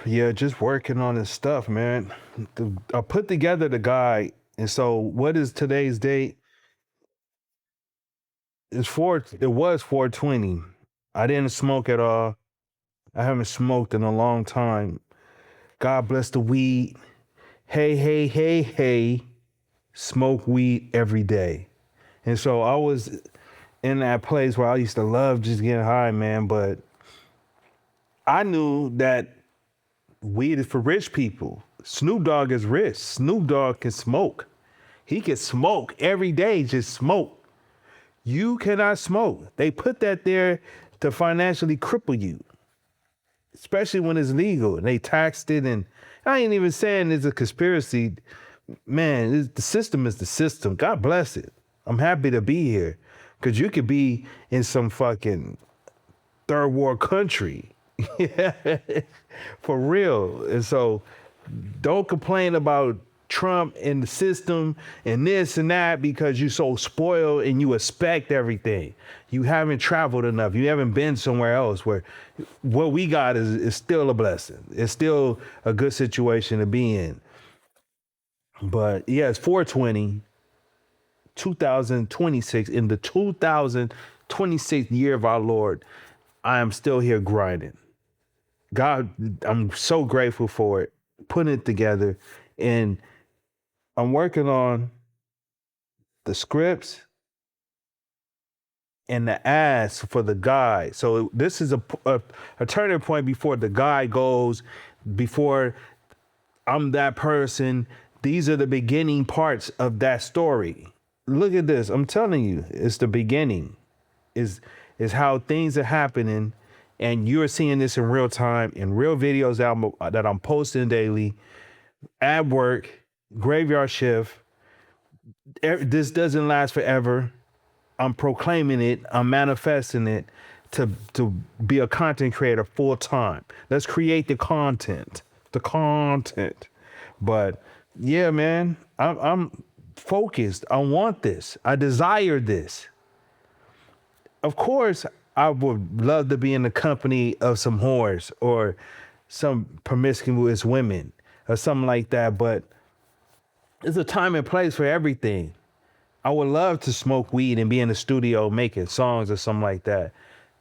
Yeah, just working on this stuff, man. I put together the guide, and so what is today's date? It was 420. I didn't smoke at all. I haven't smoked in a long time. God bless the weed. Hey, hey, hey, hey. Smoke weed every day. And so I was in that place where I used to love just getting high, man, but I knew that weed is for rich people. Snoop Dogg is rich. Snoop Dogg can smoke. He can smoke every day, just smoke. You cannot smoke. They put that there to financially cripple you, especially when it's legal and they taxed it. And I ain't even saying it's a conspiracy. Man, the system is the system. God bless it. I'm happy to be here because you could be in some fucking third world country. For real. And so don't complain about Trump and the system and this and that because you're so spoiled and you expect everything. You haven't traveled enough. You haven't been somewhere else where what we got is still a blessing. It's still a good situation to be in. But yeah, it's 420, 2026. In the 2026 year of our Lord, I am still here grinding. God, I'm so grateful for it, putting it together. And I'm working on the scripts and the ads for the guide. So this is a turning point before the guide goes, before I'm that person. These are the beginning parts of that story. Look at this. I'm telling you, it's the beginning. Is how things are happening, and you're seeing this in real time in real videos that I'm posting daily at work, graveyard shift. This doesn't last forever. I'm proclaiming it. I'm manifesting it to be a content creator full time. Let's create the content. But yeah, man, I'm focused. I want this. I desire this. Of course, I would love to be in the company of some whores or some promiscuous women or something like that. But there's a time and place for everything. I would love to smoke weed and be in the studio making songs or something like that.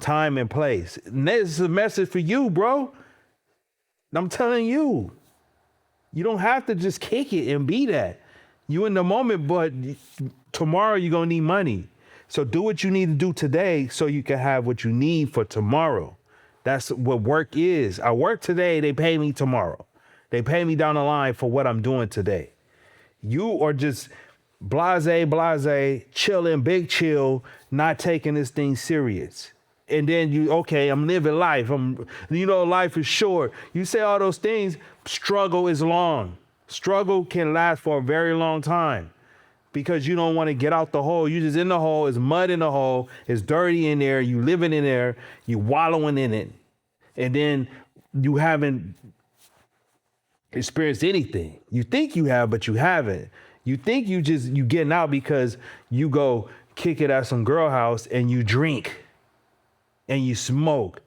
Time and place. And this is a message for you, bro. I'm telling you, you don't have to just kick it and be that. You in the moment, but tomorrow you're going to need money. So do what you need to do today so you can have what you need for tomorrow. That's what work is. I work today, they pay me tomorrow. They pay me down the line for what I'm doing today. You are just blase, chilling, big chill, not taking this thing serious. And then I'm living life. Life is short. You say all those things, struggle is long. Struggle can last for a very long time because you don't want to get out the hole. You're just in the hole. It's mud in the hole. It's dirty in there. You living in there. You wallowing in it. And then you haven't experienced anything. You think you have, but you haven't. You think you getting out because you go kick it at some girl house and you drink and you smoke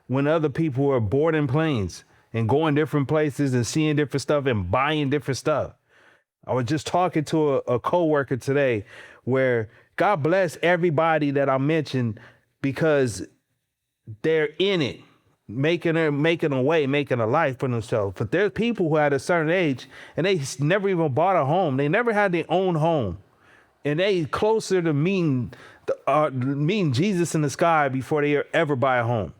when other people are boarding planes and going different places and seeing different stuff and buying different stuff. I was just talking to a coworker today where God bless everybody that I mentioned because they're in it, making a way, making a life for themselves. But there's people who at a certain age and they never even bought a home. They never had their own home. And they closer to meeting Jesus in the sky before they ever buy a home.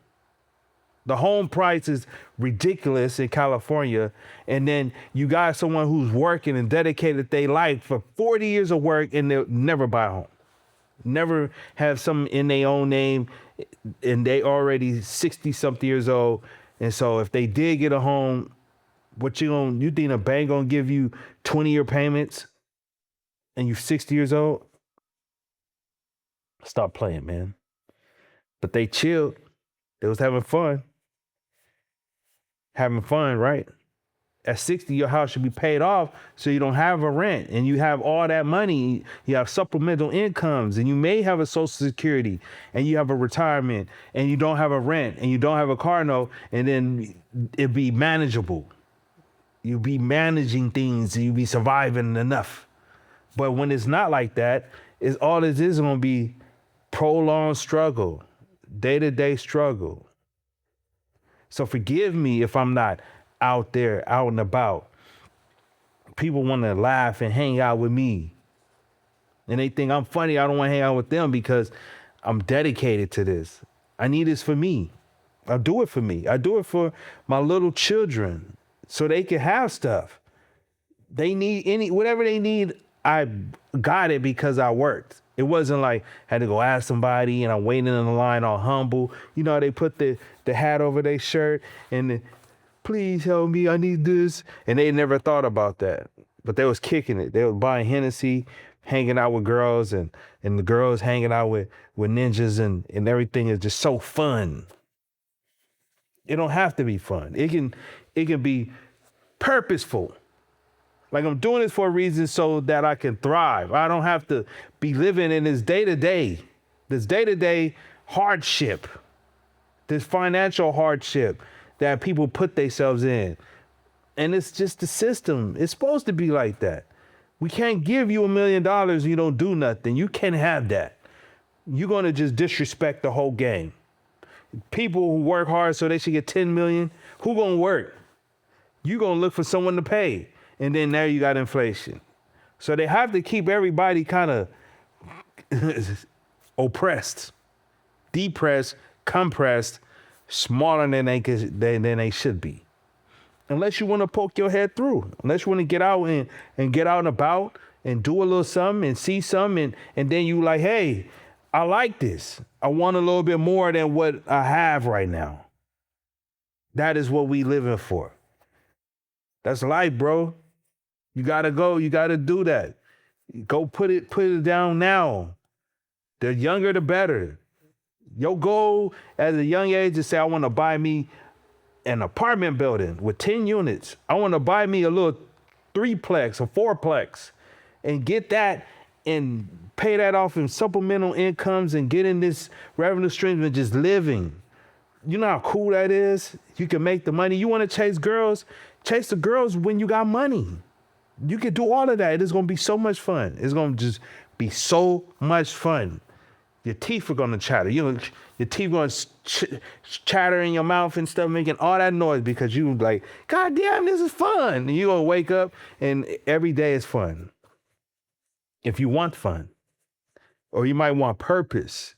The home price is ridiculous in California. And then you got someone who's working and dedicated their life for 40 years of work and they'll never buy a home. Never have something in their own name and they already 60 something years old. And so if they did get a home, you think a bank gonna give you 20-year payments and you're 60 years old? Stop playing, man. But they chilled. They was having fun. Having fun, right? At 60, your house should be paid off so you don't have a rent and you have all that money. You have supplemental incomes and you may have a social security and you have a retirement and you don't have a rent and you don't have a car note, and then it'd be manageable. You'll be managing things and you'll be surviving enough. But when it's not like that, it's all it is going to be prolonged struggle, day-to-day struggle. So forgive me if I'm not out there, out and about. People want to laugh and hang out with me. And they think I'm funny. I don't want to hang out with them because I'm dedicated to this. I need this for me. I do it for me. I do it for my little children so they can have stuff. They need whatever they need. I got it because I worked. It wasn't like I had to go ask somebody and I'm waiting in the line all humble. You know, they put the hat over their shirt and please help me, I need this. And they never thought about that. But they was kicking it. They was buying Hennessy, hanging out with girls, and the girls hanging out with ninjas, and everything is just so fun. It don't have to be fun. It can be purposeful. Like I'm doing this for a reason so that I can thrive. I don't have to be living in this day-to-day hardship, this financial hardship that people put themselves in. And it's just the system. It's supposed to be like that. We can't give you $1 million and you don't do nothing. You can't have that. You're going to just disrespect the whole game. People who work hard so they should get 10 million, who going to work? You're going to look for someone to pay. And then there you got inflation. So they have to keep everybody kind of oppressed, depressed, compressed, smaller than they should be. Unless you want to poke your head through, unless you want to get out and get out and about and do a little something and see something, and then you like, hey, I like this. I want a little bit more than what I have right now. That is what we living for. That's life, bro. You gotta go. You gotta do that. Go put it down now. The younger, the better. Your goal at a young age is say, I want to buy me an apartment building with 10 units. I want to buy me a little 3-plex or 4-plex and get that and pay that off in supplemental incomes and get in this revenue stream and just living. You know how cool that is? You can make the money. You want to chase girls? Chase the girls when you got money. You can do all of that. It's going to be so much fun. It's going to just be so much fun. Your teeth are going to chatter. Your teeth going to chatter in your mouth and stuff, making all that noise because you like, God damn, this is fun. And you're going to wake up and every day is fun. If you want fun. Or you might want purpose.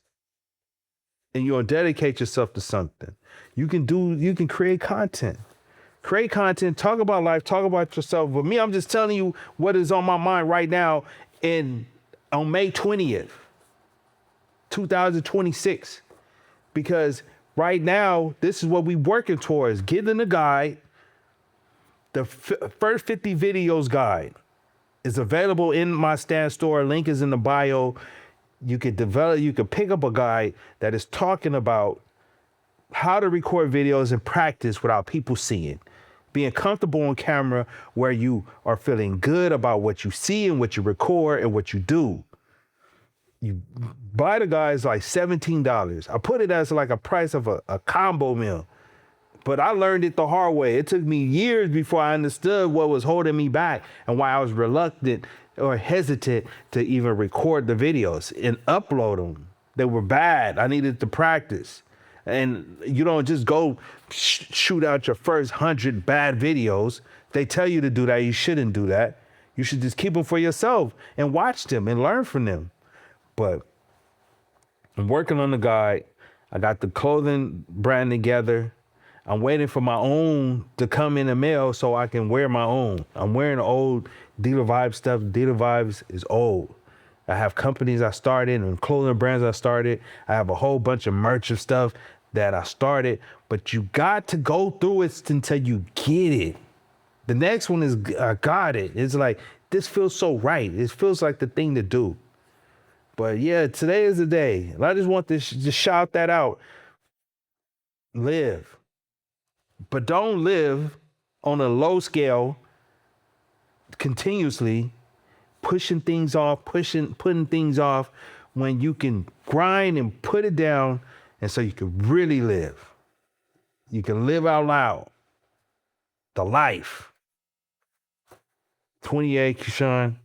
And you're going to dedicate yourself to something. You can create content. Create content, talk about life, talk about yourself. But me, I'm just telling you what is on my mind right now on May 20th, 2026. Because right now, this is what we're working towards. Getting the guide, the first 50 videos guide is available in my Stand store. Link is in the bio. You could pick up a guide that is talking about how to record videos and practice without people seeing. Being comfortable on camera where you are feeling good about what you see and what you record and what you do. You buy the guys like $17. I put it as like a price of a combo meal. But I learned it the hard way. It took me years before I understood what was holding me back and why I was reluctant or hesitant to even record the videos and upload them. They were bad. I needed to practice. And you don't just go shoot out your first 100 bad videos. They tell you to do that. You shouldn't do that. You should just keep them for yourself and watch them and learn from them. But I'm working on the guide. I got the clothing brand together. I'm waiting for my own to come in the mail so I can wear my own. I'm wearing old Dealer Vibes stuff. Dealer Vibes is old. I have companies I started and clothing brands I started. I have a whole bunch of merch of stuff that I started, but you got to go through it until you get it. The next one is I got it. It's like, this feels so right. It feels like the thing to do. But yeah, today is the day. And I just want to just shout that out. Live. But don't live on a low scale, continuously pushing things off, putting things off when you can grind and put it down, and so you can really live. You can live out loud. The life. 28, Keyshawn.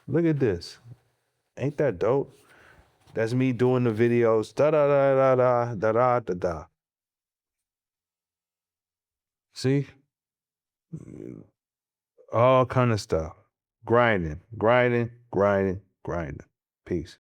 Look at this. Ain't that dope? That's me doing the videos. Da da da da da da da da. See? All kind of stuff. Grinding, grinding, grinding, grinding. Peace.